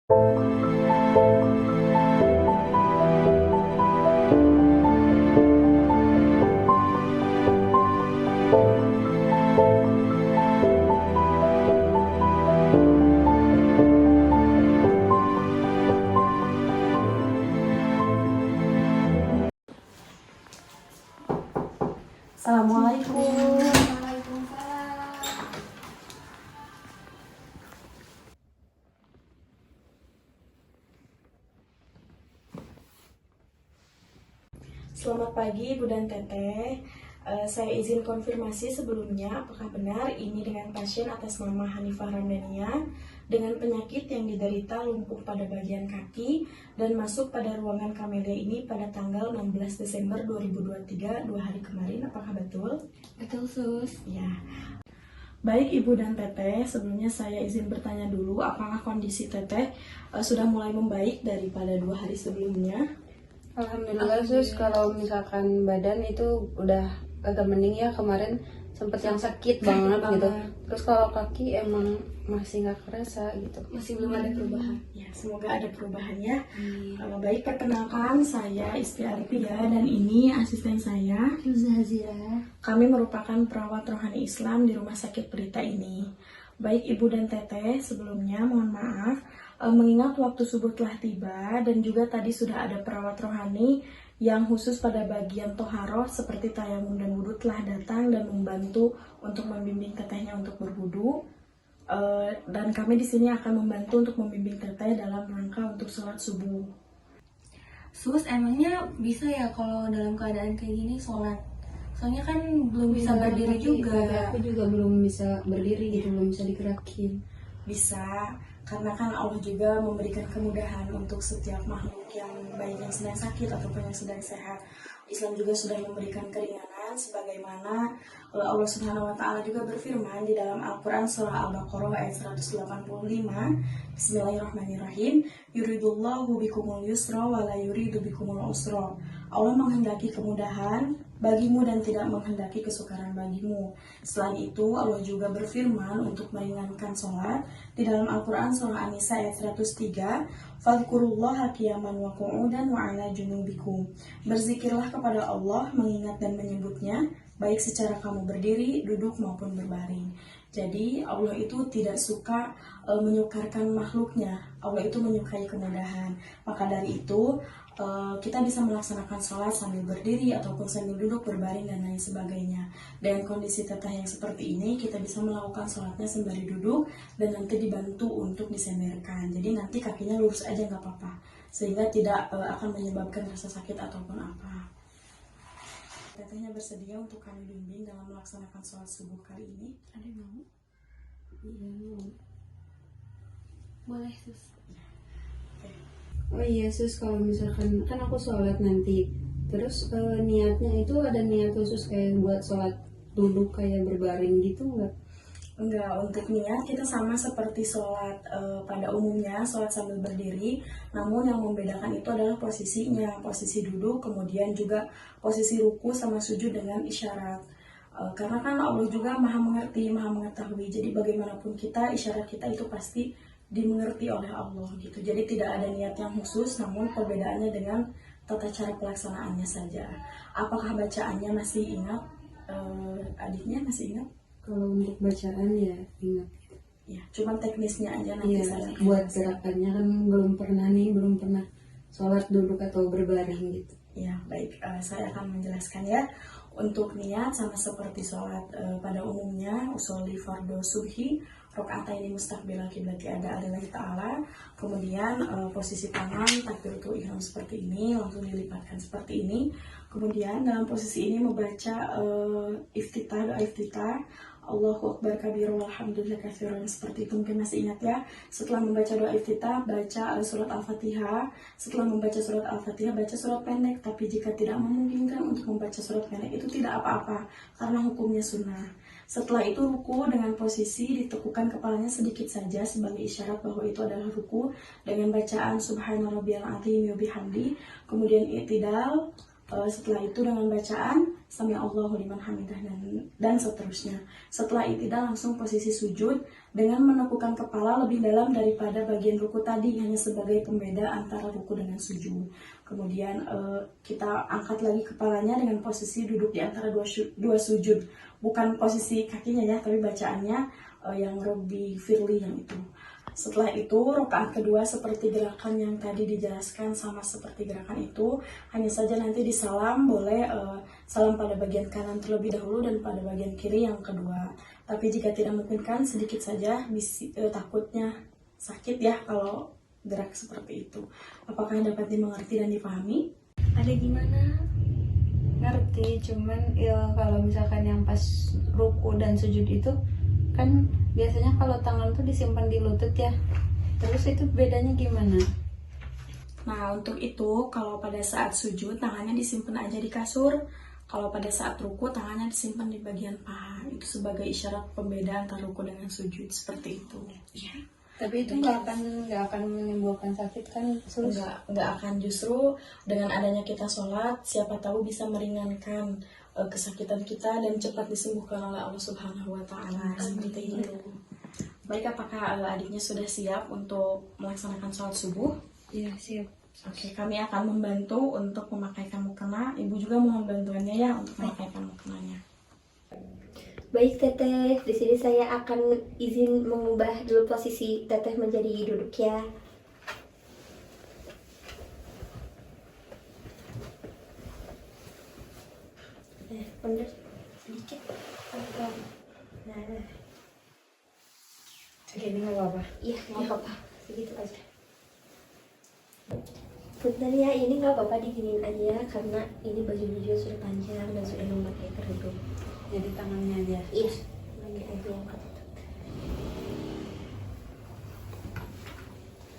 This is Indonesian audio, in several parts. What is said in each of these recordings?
Assalamualaikum. Waalaikumsalam. Selamat pagi Ibu dan Teteh. Saya izin konfirmasi sebelumnya apakah benar ini dengan pasien atas nama Hanifah Ramdania dengan penyakit yang diderita lumpuh pada bagian kaki dan masuk pada ruangan Kamelia ini pada tanggal 16 Desember 2023, 2 hari kemarin. Apakah betul? Betul, Sus. Ya. Baik Ibu dan Teteh, sebelumnya saya izin bertanya dulu apakah kondisi Teteh sudah mulai membaik daripada 2 hari sebelumnya? Alhamdulillah Sus, kalau misalkan badan itu udah agak mending ya, kemarin sempet yang sakit banget gitu. Terus kalau kaki emang masih nggak kerasa gitu. Masih belum ada perubahan. Ya, semoga ada perubahan ya. Baik, perkenalkan saya Istiarti ya, dan ini asisten saya. Zazira. Kami merupakan perawat rohani Islam di Rumah Sakit Pelita ini. Baik Ibu dan Teteh, sebelumnya mohon maaf, mengingat waktu subuh telah tiba dan juga tadi sudah ada perawat rohani yang khusus pada bagian toharoh seperti tayamum dan wudhu telah datang dan membantu untuk membimbing tetehnya untuk berwudhu. Dan kami di sini akan membantu untuk membimbing teteh dalam rangka untuk sholat subuh. Sus, emangnya bisa ya kalau dalam keadaan kayak gini sholat? Soalnya kan belum bisa berdiri juga. Aku juga belum bisa berdiri gitu, belum bisa digerakin. Bisa, karena kan Allah juga memberikan kemudahan untuk setiap makhluk yang baik yang sedang sakit ataupun yang sedang sehat. Islam juga sudah memberikan keringanan sebagaimana Allah Subhanahu wa taala juga berfirman di dalam Al-Qur'an surah Al-Baqarah ayat 185. Bismillahirrahmanirrahim. Yuridullahu bikumul yusra wa la yuridu bikumul usra. Allah menghendaki kemudahan bagimu dan tidak menghendaki kesukaran bagimu. Selain itu, Allah juga berfirman untuk meringankan sholat di dalam Al-Quran surah An-Nisa ayat 103, "Fadhkurullaha qiyaman wa qu'udan wa 'ala junubikum." Berzikirlah kepada Allah, mengingat dan menyebutnya, baik secara kamu berdiri, duduk maupun berbaring. Jadi Allah itu tidak suka menyukarkan makhluknya. Allah itu menyukai kemudahan. Maka dari itu kita bisa melaksanakan sholat sambil berdiri ataupun sambil duduk, berbaring dan lain sebagainya. Dengan kondisi teteh yang seperti ini, kita bisa melakukan sholatnya sembari duduk dan nanti dibantu untuk disenderkan. Jadi nanti kakinya lurus aja nggak apa-apa, sehingga tidak akan menyebabkan rasa sakit ataupun apa. Tetehnya bersedia untuk kami bimbing dalam melaksanakan sholat subuh kali ini. Ada yang mau? Iya. Boleh, Sus. Oh iya Sus, kalau misalkan kan aku sholat nanti, terus niatnya itu ada niat khusus kayak buat sholat duduk kayak berbaring gitu nggak? Enggak, untuk niat kita sama seperti sholat pada umumnya, sholat sambil berdiri. Namun yang membedakan itu adalah posisinya, posisi duduk, kemudian juga posisi ruku sama sujud dengan isyarat. Karena kan Allah juga maha mengerti, maha mengetahui. Jadi bagaimanapun kita, isyarat kita itu pasti dimengerti oleh Allah gitu. Jadi tidak ada niat yang khusus, namun perbedaannya dengan tata cara pelaksanaannya saja. Apakah bacaannya masih ingat? Adiknya masih ingat? Kalau untuk bacaan ya ingat. Ya, cuman teknisnya aja nanti Iya, saya buat gerakannya kan belum pernah sholat duduk atau berbaring gitu. Ya, baik. Saya akan menjelaskan ya. Untuk niat sama seperti sholat pada umumnya, usolli fardhu subhi, rakaataini mustaqbilal qiblati ada lillahi ta'ala. Kemudian posisi tangan takbiratul ihram seperti ini, langsung dilipatkan seperti ini. Kemudian dalam posisi ini membaca doa iftitah, Allahu Akbar kabiru walhamdulillah katsiran, seperti itu. Mungkin masih ingat ya. Setelah membaca doa iftitah, baca surat Al-Fatihah. Setelah membaca surat Al-Fatihah, baca surat pendek. Tapi jika tidak memungkinkan untuk membaca surat pendek, itu tidak apa-apa karena hukumnya sunnah. Setelah itu ruku dengan posisi ditekukan kepalanya sedikit saja sebagai isyarat bahwa itu adalah ruku dengan bacaan Subhana rabbiyal azim wa bihamdi. Kemudian i'tidal. Setelah itu dengan bacaan Sami Allahu liman hamidah dan seterusnya. Setelah i'tidal langsung posisi sujud dengan menepukkan kepala lebih dalam daripada bagian ruku tadi, hanya sebagai pembeda antara ruku dengan sujud. Kemudian kita angkat lagi kepalanya dengan posisi duduk di antara dua sujud, bukan posisi kakinya ya, tapi bacaannya yang Robbi Firly yang itu. Setelah itu, rakaat kedua seperti gerakan yang tadi dijelaskan, sama seperti gerakan itu, hanya saja nanti di salam boleh salam pada bagian kanan terlebih dahulu dan pada bagian kiri yang kedua. Tapi jika tidak memungkinkan, sedikit saja, takutnya sakit ya kalau gerak seperti itu. Apakah dapat dimengerti dan dipahami? Ada gimana? Ngerti, cuman ya kalau misalkan yang pas ruku dan sujud itu kan biasanya kalau tangan tuh disimpan di lutut ya, terus itu bedanya gimana? Nah, untuk itu kalau pada saat sujud tangannya disimpan aja di kasur, kalau pada saat ruku tangannya disimpan di bagian paha. Itu sebagai isyarat pembeda antara ruku dengan sujud, seperti itu. Ya. Tapi itu nggak akan menimbulkan sakit kan? Nggak akan, justru dengan adanya kita sholat, siapa tahu bisa meringankan kesakitan kita dan cepat disembuhkan oleh Allah Subhanahu wa Ta'ala. Seperti itu. Baik, apakah adiknya sudah siap untuk melaksanakan sholat subuh? Iya, siap. Oke, kami akan membantu untuk memakaikan mukena. Ibu juga mohon bantuannya ya untuk memakaikan mukenanya. Baik Teteh, di sini saya akan izin mengubah dulu posisi Teteh menjadi duduk ya. Bener sedikit. Nah, Segini nggak apa-apa. iya nggak apa-apa, segitu aja. Punten ya, ini nggak apa-apa diginiin aja ya, karena ini bajunya juga sudah panjang dan sudah memakai kerudung. Jadi tangannya aja. Iya, lagi aja yang ketutup.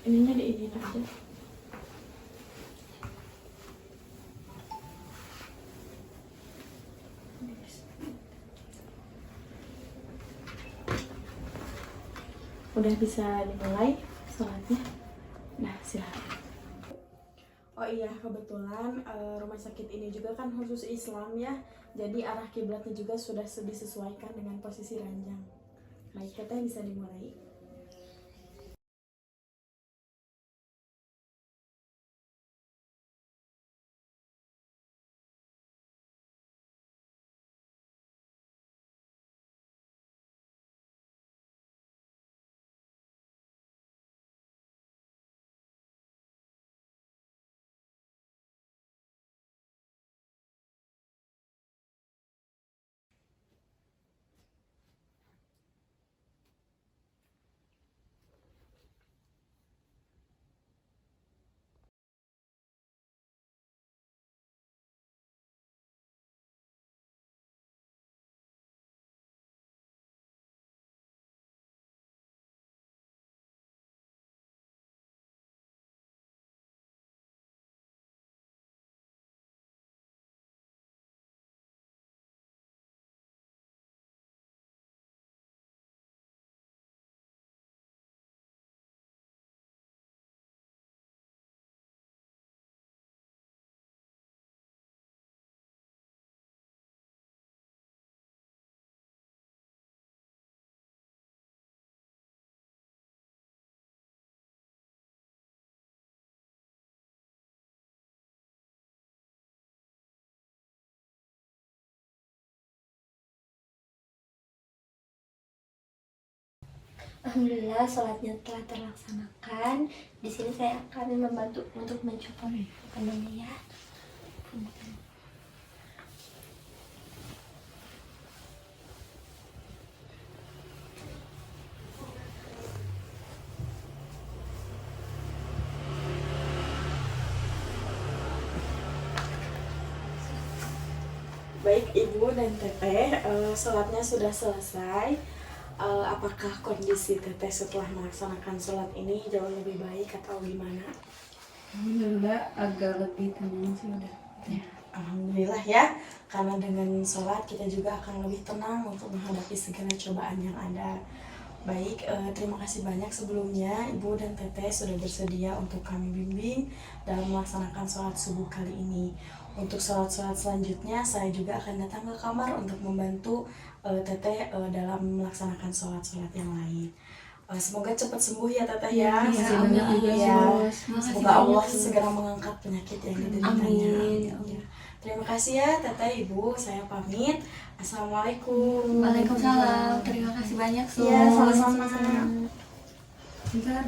Ininya diinin aja. Udah bisa dimulai sholatnya. Nah, silakan. Oh iya, kebetulan rumah sakit ini juga kan khusus Islam ya. Jadi arah kiblatnya juga sudah disesuaikan dengan posisi ranjang. Baik, Teteh bisa dimulai. Alhamdulillah sholatnya telah terlaksanakan. Di sini saya akan membantu untuk mencukur mukenanya ya. Punten. Baik Ibu dan Teteh, sholatnya sudah selesai. Apakah kondisi Teteh setelah melaksanakan sholat ini jauh lebih baik atau gimana? Alhamdulillah agak lebih tenang sih udah. Ya, alhamdulillah ya, karena dengan sholat kita juga akan lebih tenang untuk menghadapi segala cobaan yang ada. Baik, terima kasih banyak sebelumnya Ibu dan Teteh sudah bersedia untuk kami bimbing dalam melaksanakan sholat subuh kali ini. Untuk sholat-sholat selanjutnya, saya juga akan datang ke kamar untuk membantu Teteh dalam melaksanakan sholat-sholat yang lain. Semoga cepat sembuh ya Teteh ya. Iya, banyak juga, Ya. Sus. Makasih Semoga banyak, Allah Sus. segera mengangkat penyakit yang dideritanya. Amin. Ya. Terima kasih ya Teteh, Ibu. Saya pamit. Assalamualaikum. Waalaikumsalam. Terima kasih banyak, Sus. Iya, sama-sama. Bentar.